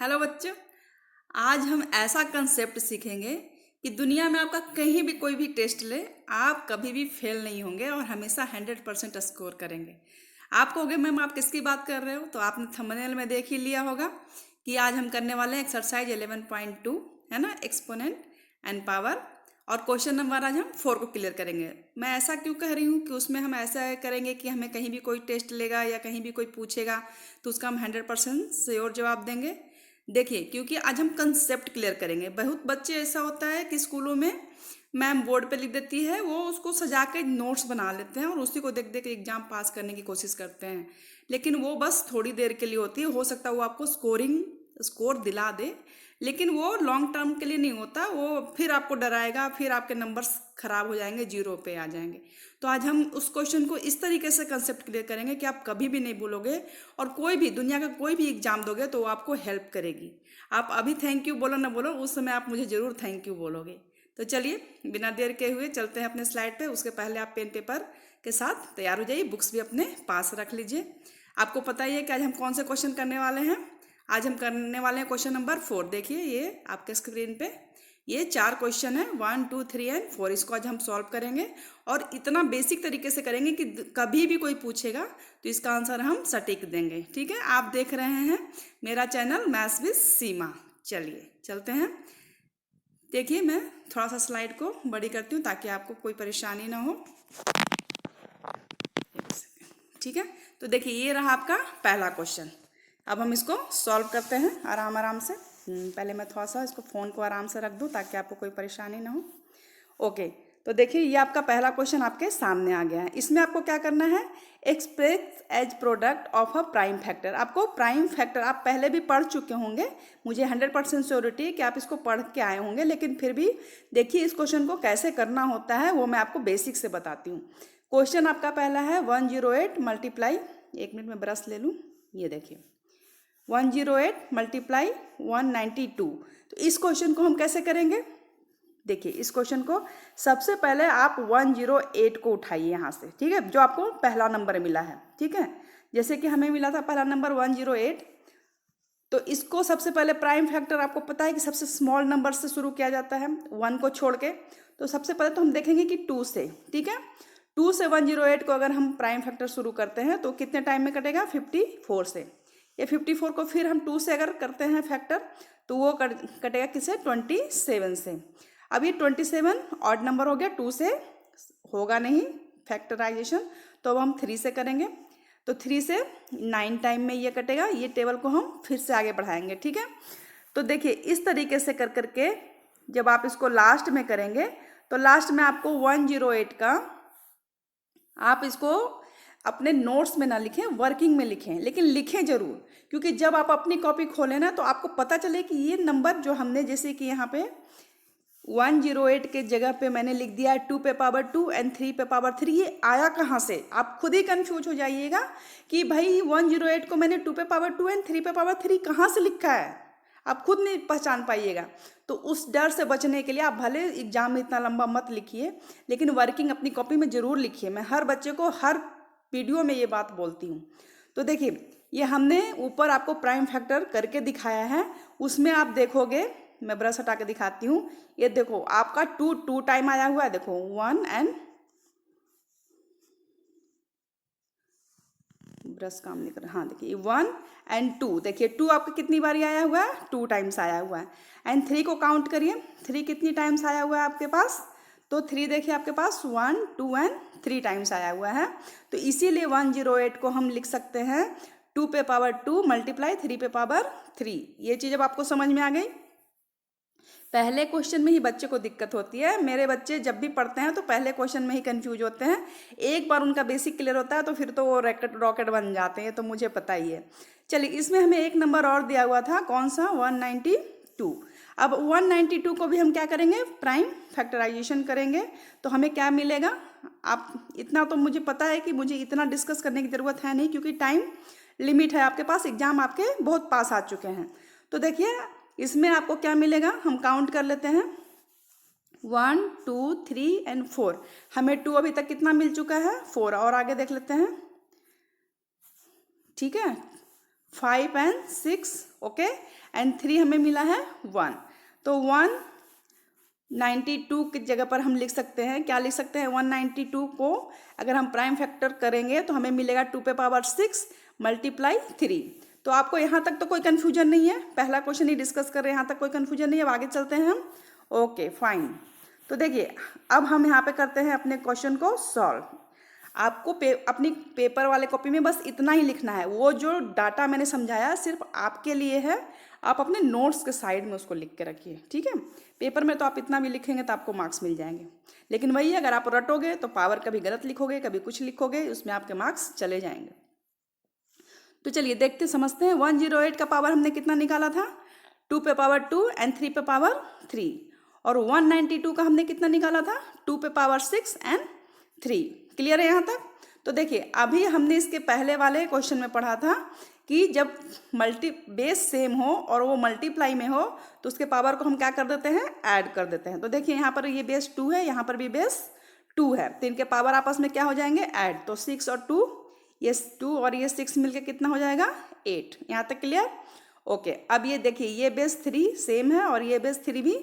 Hello बच्चों। आज हम ऐसा कंसेप्ट सीखेंगे कि दुनिया में आपका कहीं भी कोई भी टेस्ट ले, आप कभी भी फेल नहीं होंगे और हमेशा 100% स्कोर करेंगे। आप कहोगे मैम आप किसकी बात कर रहे हो, तो आपने थंबनेल में देख ही लिया होगा कि आज हम करने वाले हैं एक्सरसाइज 11.2, है ना, एक्सपोनेंट एंड पावर। और क्वेश्चन नंबर आज हम 4 को क्लियर करेंगे। मैं ऐसा क्यों कह रही हूँ कि उसमें हम ऐसा करेंगे कि हमें कहीं भी कोई टेस्ट लेगा या कहीं भी कोई पूछेगा तो उसका हम 100% श्योर जवाब देंगे। देखिए, क्योंकि आज हम कंसेप्ट क्लियर करेंगे। बहुत बच्चे ऐसा होता है कि स्कूलों में मैम बोर्ड पे लिख देती है, वो उसको सजा के नोट्स बना लेते हैं और उसी को देख देख एग्जाम पास करने की कोशिश करते हैं। लेकिन वो बस थोड़ी देर के लिए होती है। हो सकता है वो आपको स्कोर दिला दे, लेकिन वो लॉन्ग टर्म के लिए नहीं होता। वो फिर आपको डराएगा, फिर आपके नंबर्स खराब हो जाएंगे, जीरो पे आ जाएंगे। तो आज हम उस क्वेश्चन को इस तरीके से कंसेप्ट क्लियर करेंगे कि आप कभी भी नहीं भूलोगे और कोई भी दुनिया का कोई भी एग्जाम दोगे तो वो आपको हेल्प करेगी। आप अभी थैंक यू बोलो ना बोलो, उस समय आप मुझे जरूर थैंक यू बोलोगे। तो चलिए बिना देर के हुए चलते हैं अपने स्लाइड पे। उसके पहले आप पेन पेपर के साथ तैयार हो जाइए, बुक्स भी अपने पास रख लीजिए। आपको पता ही है कि आज हम कौन से क्वेश्चन करने वाले हैं। आज हम करने वाले हैं क्वेश्चन नंबर 4। देखिए ये आपके स्क्रीन पे ये 4 क्वेश्चन है, 1, 2, 3 एंड 4। इसको आज हम सॉल्व करेंगे और इतना बेसिक तरीके से करेंगे कि कभी भी कोई पूछेगा तो इसका आंसर हम सटीक देंगे। ठीक है, आप देख रहे हैं मेरा चैनल मैथ्स विद सीमा। चलिए चलते हैं। देखिए मैं थोड़ा सा स्लाइड को बड़ी करती हूँ ताकि आपको कोई परेशानी ना हो। ठीक है, तो देखिए ये रहा आपका पहला क्वेश्चन। अब हम इसको सॉल्व करते हैं आराम आराम से। पहले मैं थोड़ा सा इसको फ़ोन को आराम से रख दूँ ताकि आपको कोई परेशानी ना हो। ओके, तो देखिए ये आपका पहला क्वेश्चन आपके सामने आ गया है। इसमें आपको क्या करना है, express as product of a prime factor. आपको प्राइम फैक्टर आप पहले भी पढ़ चुके होंगे, मुझे 100% श्योरिटी है कि आप इसको पढ़ के आए होंगे, लेकिन फिर भी देखिए इस क्वेश्चन को कैसे करना होता है वो मैं आपको बेसिक से बताती हूँ। क्वेश्चन आपका पहला है 108 मल्टीप्लाई, एक मिनट में ब्रश ले लूँ। ये देखिए 108 मल्टीप्लाई 192। तो इस क्वेश्चन को हम कैसे करेंगे, देखिए इस क्वेश्चन को सबसे पहले आप 108 को उठाइए यहाँ से। ठीक है, जो आपको पहला नंबर मिला है। ठीक है, जैसे कि हमें मिला था पहला नंबर 108, तो इसको सबसे पहले प्राइम फैक्टर आपको पता है कि सबसे स्मॉल नंबर से शुरू किया जाता है 1 को छोड़ के। तो सबसे पहले तो हम देखेंगे कि 2 से। ठीक है, 2 से 108 को अगर हम प्राइम फैक्टर शुरू करते हैं तो कितने टाइम में कटेगा, 54 से। ये 54 को फिर हम 2 से अगर करते हैं फैक्टर तो वो कटेगा किससे, 27 से। अब ये 27 ऑड नंबर हो गया, 2 से होगा नहीं फैक्टराइजेशन, तो अब हम 3 से करेंगे। तो 3 से 9 टाइम में ये कटेगा। ये टेबल को हम फिर से आगे बढ़ाएंगे। ठीक है, तो देखिए इस तरीके से कर करके जब आप इसको लास्ट में करेंगे तो लास्ट में आपको 108 का आप इसको अपने नोट्स में ना लिखें, वर्किंग में लिखें, लेकिन लिखें जरूर, क्योंकि जब आप अपनी कॉपी खोलें ना तो आपको पता चले कि ये नंबर जो हमने, जैसे कि यहाँ पे 108 के जगह पे मैंने लिख दिया है 2 पे पावर 2 एंड 3 पे पावर 3, ये आया कहाँ से। आप खुद ही कंफ्यूज हो जाइएगा कि भाई 108 को मैंने 2 पे पावर 2 एंड 3 पे पावर 3 कहाँ से लिखा है, आप खुद नहीं पहचान पाइएगा। तो उस डर से बचने के लिए आप भले एग्जाम में इतना लंबा मत लिखिए, लेकिन वर्किंग अपनी कॉपी में जरूर लिखिए। मैं हर बच्चे को हर वीडियो में ये बात बोलती हूँ। तो देखिए ये हमने ऊपर आपको प्राइम फैक्टर करके दिखाया है, उसमें आप देखोगे, मैं ब्रश हटा के दिखाती हूँ। ये देखो आपका 2 टाइम आया हुआ है, देखो 1 एंड ब्रश काम नहीं कर रहा, हाँ देखिए 1 एंड 2, देखिए 2 आपका कितनी बारी आया हुआ है, 2 टाइम्स आया हुआ है। एंड 3 को काउंट करिए, 3 कितनी टाइम्स आया हुआ है आपके पास, तो 3 देखिए आपके पास 1, 2 एंड 3 टाइम्स आया हुआ है। तो इसीलिए 108 को हम लिख सकते हैं 2 पे पावर 2 मल्टीप्लाई 3 पे पावर 3। ये चीज़ अब आपको समझ में आ गई। पहले क्वेश्चन में ही बच्चे को दिक्कत होती है। मेरे बच्चे जब भी पढ़ते हैं तो पहले क्वेश्चन में ही कंफ्यूज होते हैं। एक बार उनका बेसिक क्लियर होता है तो फिर तो वो रॉकेट बन जाते हैं, तो मुझे पता ही है। चलिए इसमें हमें एक नंबर और दिया हुआ था, कौन सा, 192। अब 192 को भी हम क्या करेंगे, प्राइम फैक्टराइजेशन करेंगे। तो हमें क्या मिलेगा, आप इतना तो मुझे पता है कि मुझे इतना डिस्कस करने की ज़रूरत है नहीं, क्योंकि टाइम लिमिट है आपके पास, एग्जाम आपके बहुत पास आ चुके हैं। तो देखिए इसमें आपको क्या मिलेगा, हम काउंट कर लेते हैं 1, 2, 3 एंड 4। हमें 2 अभी तक कितना मिल चुका है, 4, और आगे देख लेते हैं। ठीक है, 5 एंड 6, ओके, एंड 3 हमें मिला है 1। तो 192 की जगह पर हम लिख सकते हैं, क्या लिख सकते हैं, 192 को अगर हम प्राइम फैक्टर करेंगे तो हमें मिलेगा 2 पे पावर 6 मल्टीप्लाई 3। तो आपको यहाँ तक तो कोई कन्फ्यूजन नहीं है, पहला क्वेश्चन ही डिस्कस कर रहे हैं, यहाँ तक कोई कन्फ्यूजन नहीं है। अब आगे चलते हैं हम। Okay fine. तो देखिए अब हम यहाँ पे करते हैं अपने क्वेश्चन को सॉल्व। आपको अपनी पेपर वाले कॉपी में बस इतना ही लिखना है, वो जो डाटा मैंने समझाया सिर्फ आपके लिए है, आप अपने नोट्स के साइड में उसको लिख के रखिए, ठीक है। पेपर में तो आप इतना भी लिखेंगे तो आपको मार्क्स मिल जाएंगे, लेकिन वही अगर आप रटोगे तो पावर कभी गलत लिखोगे, कभी कुछ लिखोगे, उसमें आपके मार्क्स चले जाएंगे। तो चलिए देखते समझते हैं। 108 का पावर हमने कितना निकाला था, 2 पे पावर 2 एंड 3 पे पावर 3। और 192 का हमने कितना निकाला था, 2 पे पावर 6 एंड 3। क्लियर है यहाँ तक? तो देखिए अभी हमने इसके पहले वाले क्वेश्चन में पढ़ा था कि जब बेस सेम हो और वो मल्टीप्लाई में हो तो उसके पावर को हम क्या कर देते हैं, ऐड कर देते हैं। तो देखिए यहाँ पर ये बेस 2 है, यहाँ पर भी बेस 2 है, तो इनके पावर आपस में क्या हो जाएंगे, ऐड। तो 6 और 2, ये 2 और ये 6 मिलके कितना हो जाएगा, 8। यहाँ तक क्लियर? ओके। अब ये देखिए ये बेस 3 सेम है और ये बेस 3 भी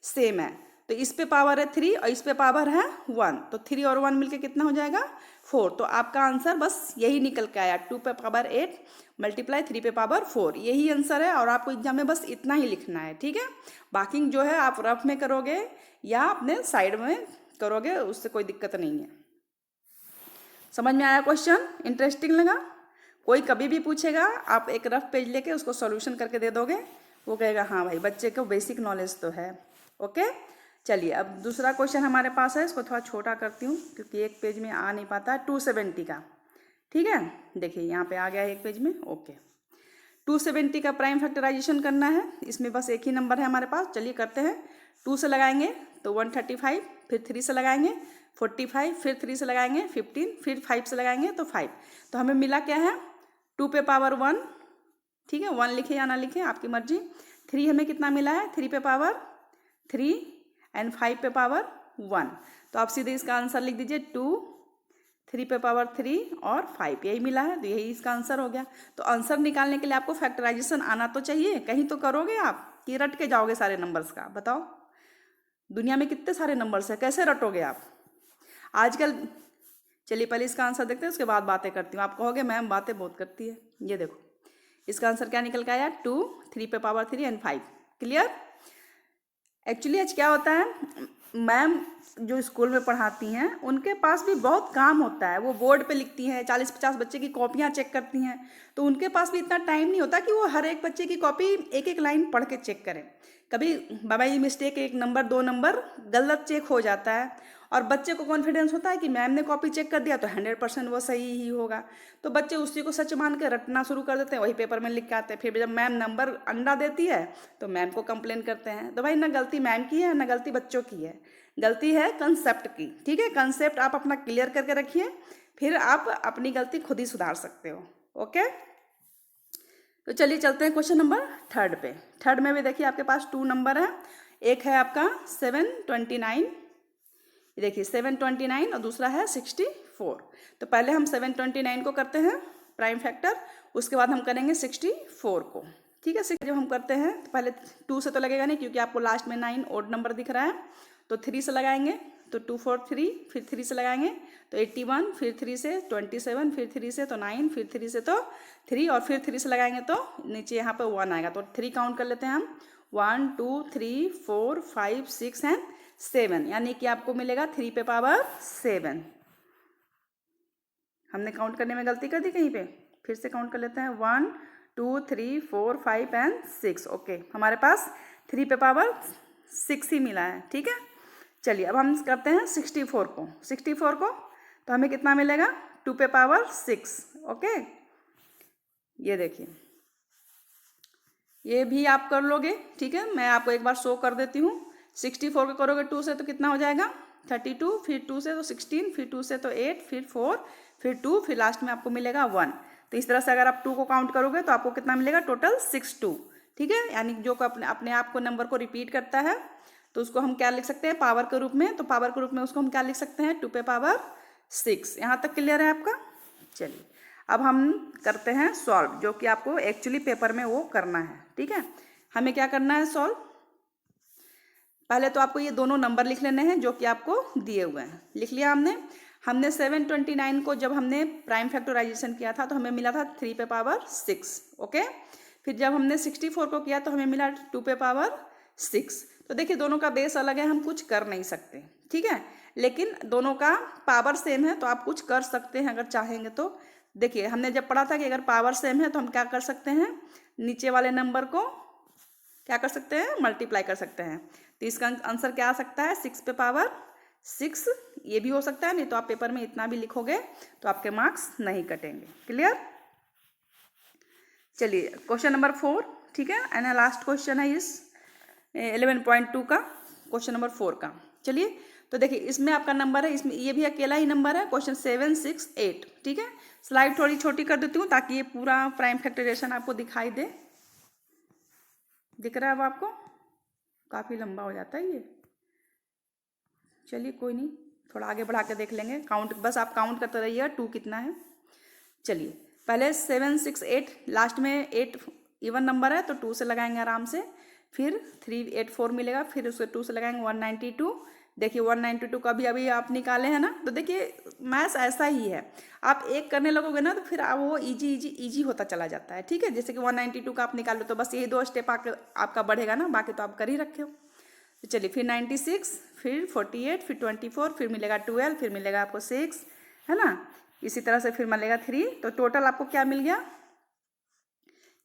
सेम है, तो इस पे पावर है 3 और इस पे पावर है 1, तो 3 और 1 मिलके कितना हो जाएगा, 4। तो आपका आंसर बस यही निकल के आया, 2 पे पावर 8 मल्टीप्लाई 3 पे पावर 4, यही आंसर है। और आपको एग्जाम में बस इतना ही लिखना है, ठीक है। बाकी जो है आप रफ में करोगे या अपने साइड में करोगे, उससे कोई दिक्कत नहीं है। समझ में आया क्वेश्चन? इंटरेस्टिंग लगा? कोई कभी भी पूछेगा आप एक रफ पेज लेके उसको सॉल्यूशन करके दे दोगे, वो कहेगा हाँ भाई बच्चे को बेसिक नॉलेज तो है। ओके चलिए अब दूसरा क्वेश्चन हमारे पास है, इसको थोड़ा छोटा करती हूँ क्योंकि एक पेज में आ नहीं पाता है। 270 का, ठीक है, देखिए यहाँ पे आ गया है एक पेज में। ओके 270 का प्राइम फैक्टराइजेशन करना है, इसमें बस एक ही नंबर है हमारे पास। चलिए करते हैं। 2 से लगाएंगे तो 135, फिर 3 से लगाएंगे 45, फिर 3 से लगाएंगे 15, फिर 5 से लगाएंगे तो 5। तो हमें मिला क्या है, 2 पे पावर 1, ठीक है, 1 लिखे या ना लिखे आपकी मर्जी। 3 हमें कितना मिला है, 3 पे पावर 3 एंड 5 पे पावर 1। तो आप सीधे इसका आंसर लिख दीजिए 2, 3 पे पावर 3 और 5, यही मिला है, तो यही इसका आंसर हो गया। तो आंसर निकालने के लिए आपको फैक्टराइजेशन आना तो चाहिए, कहीं तो करोगे आप कि रट के जाओगे सारे नंबर्स का? बताओ दुनिया में कितने सारे नंबर्स हैं, कैसे रटोगे आप आजकल? चलिए पहले इसका आंसर देखते हैं, उसके बाद बातें करती हूँ। आप कहोगे मैम बातें बहुत करती है। ये देखो इसका आंसर क्या निकल के आया, 2, 3 पे पावर 3 एंड 5। क्लियर? एक्चुअली आज क्या होता है, मैम जो स्कूल में पढ़ाती हैं उनके पास भी बहुत काम होता है, वो बोर्ड पे लिखती हैं, 40-50 बच्चे की कॉपियाँ चेक करती हैं, तो उनके पास भी इतना टाइम नहीं होता कि वो हर एक बच्चे की कॉपी एक एक लाइन पढ़ के चेक करें। कभी बाई मिस्टेक 1 नंबर 2 नंबर गलत चेक हो जाता है, और बच्चे को कॉन्फिडेंस होता है कि मैम ने कॉपी चेक कर दिया तो 100% वो सही ही होगा, तो बच्चे उसी को सच मान के रटना शुरू कर देते हैं, वही पेपर में लिख के आते हैं। फिर जब मैम नंबर अंडा देती है तो मैम को कंप्लेन करते हैं। तो भाई ना गलती मैम की है ना गलती बच्चों की है, गलती है कंसेप्ट की, ठीक है। कंसेप्ट आप अपना क्लियर करके रखिए, फिर आप अपनी गलती खुद ही सुधार सकते हो। ओके तो चलिए चलते हैं क्वेश्चन नंबर 3 पे। 3 में भी देखिए आपके पास 2 नंबर है, एक है आपका 729, देखिए 729 और दूसरा है 64। तो पहले हम 729 को करते हैं प्राइम फैक्टर, उसके बाद हम करेंगे 64 को, ठीक है। जब हम करते हैं तो पहले 2 से तो लगेगा नहीं क्योंकि आपको लास्ट में 9 ओड नंबर दिख रहा है, तो 3 से लगाएंगे तो 2 4 3, फिर 3 से लगाएंगे तो 81, फिर 3 से 27, फिर 3 से तो 9, फिर 3 से तो 3 और फिर 3 से लगाएंगे तो नीचे यहाँ पे 1 आएगा। तो 3 काउंट कर लेते हैं हम, 1 2 3 4 5 6 एंड 7, यानी कि आपको मिलेगा 3 पे पावर 7। हमने काउंट करने में गलती कर दी कहीं पे, फिर से काउंट कर लेते हैं 1 2 3 4 5 एंड 6। ओके हमारे पास 3 पे पावर 6 ही मिला है, ठीक है। चलिए अब हम करते हैं 64 को। 64 को तो हमें कितना मिलेगा, 2 पे पावर 6। ओके ये देखिए ये भी आप कर लोगे, ठीक है। मैं आपको एक बार शो कर देती हूँ। 64 को करोगे 2 से तो कितना हो जाएगा 32, फिर 2 से तो 16, फिर 2 से तो 8, फिर 4, फिर 2, फिर लास्ट में आपको मिलेगा 1। तो इस तरह से अगर आप 2 को काउंट करोगे तो आपको कितना मिलेगा, टोटल 62, ठीक है। यानी जो अपने आप को नंबर को रिपीट करता है तो उसको हम क्या लिख सकते हैं, पावर के रूप में। तो पावर के रूप में उसको हम क्या लिख सकते हैं, 2 पे पावर 6। यहाँ तक क्लियर है आपका? चलिए अब हम करते हैं सॉल्व, जो कि आपको एक्चुअली पेपर में वो करना है। ठीक है, हमें क्या करना है सॉल्व। पहले तो आपको ये दोनों नंबर लिख लेने हैं जो कि आपको दिए हुए हैं। लिख लिया हमने 729 को जब हमने प्राइम फैक्टराइजेशन किया था तो हमें मिला था 3 पे पावर 6। ओके, फिर जब हमने 64 को किया तो हमें मिला 2 पे पावर 6। तो देखिए दोनों का बेस अलग है, हम कुछ कर नहीं सकते। ठीक है, लेकिन दोनों का पावर सेम है तो आप कुछ कर सकते हैं अगर चाहेंगे तो। देखिए हमने जब पढ़ा था कि अगर पावर सेम है तो हम क्या कर सकते हैं, नीचे वाले नंबर को क्या कर सकते हैं, मल्टीप्लाई कर सकते हैं। तो इसका आंसर क्या आ सकता है, 6 पे पावर 6। ये भी हो सकता है, नहीं तो आप पेपर में इतना भी लिखोगे तो आपके मार्क्स नहीं कटेंगे। क्लियर। चलिए क्वेश्चन नंबर 4। ठीक है, एंड लास्ट क्वेश्चन है इस 11.2 का, क्वेश्चन नंबर 4 का। चलिए तो देखिए इसमें आपका नंबर है, इसमें ये भी अकेला ही नंबर है, क्वेश्चन 7, 6, 8। ठीक है, स्लाइड थोड़ी छोटी कर देती हूँ ताकि ये पूरा प्राइम फैक्टराइजेशन आपको दिखाई दे। दिख रहा है अब आपको, काफ़ी लंबा हो जाता है ये। चलिए कोई नहीं, थोड़ा आगे बढ़ा के देख लेंगे। काउंट, बस आप काउंट करते रहिए 2 कितना है। चलिए पहले 7, 6, 8, लास्ट में 8 इवन नंबर है तो 2 से लगाएंगे आराम से। फिर 3, 8, 4 मिलेगा, फिर उसे 2 से लगाएंगे 192। देखिए 192 का भी अभी आप निकाले हैं ना, तो देखिए मैथ्स ऐसा ही है, आप एक करने लगोगे ना तो फिर वो इजी इजी इजी होता चला जाता है। ठीक है, जैसे कि 192 का आप निकाल लो तो बस यही 2 स्टेप आपका बढ़ेगा ना, बाकी तो आप कर ही रखे हो। तो चलिए फिर 96, फिर 48, फिर 24, फिर मिलेगा 12, फिर मिलेगा आपको 6, है ना। इसी तरह से फिर मिलेगा 3। तो टोटल आपको क्या मिल गया,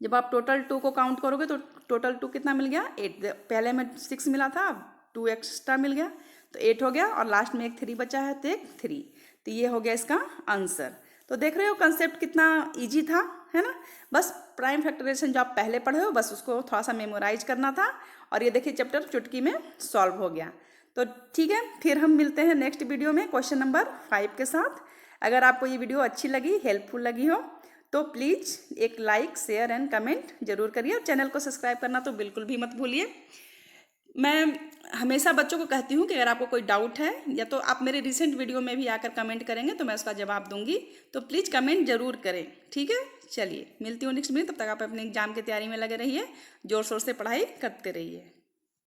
जब आप टोटल 2 को काउंट करोगे तो टोटल 2 कितना मिल गया, 8। पहले में 6 मिला था, अब 2 एक्स्ट्रा मिल गया तो 8 हो गया, और लास्ट में एक 3 बचा है तो एक 3। तो ये हो गया इसका आंसर। तो देख रहे हो कंसेप्ट कितना इजी था, है ना। बस प्राइम फैक्टराइजेशन जो आप पहले पढ़े हो बस उसको थोड़ा सा मेमोराइज करना था, और ये देखिए चैप्टर चुटकी में सॉल्व हो गया। तो ठीक है, फिर हम मिलते हैं नेक्स्ट वीडियो में क्वेश्चन नंबर 5 के साथ। अगर आपको ये वीडियो अच्छी लगी, हेल्पफुल लगी हो तो प्लीज़ एक लाइक, शेयर एंड कमेंट जरूर करिए, और चैनल को सब्सक्राइब करना तो बिल्कुल भी मत भूलिए। मैं हमेशा बच्चों को कहती हूँ कि अगर आपको कोई डाउट है या तो आप मेरे रिसेंट वीडियो में भी आकर कमेंट करेंगे तो मैं उसका जवाब दूंगी, तो प्लीज़ कमेंट जरूर करें। ठीक है, चलिए मिलती हूँ नेक्स्ट में, तब तक आप अपने एग्जाम की तैयारी में लगे रहिए, जोर शोर से पढ़ाई करते रहिए।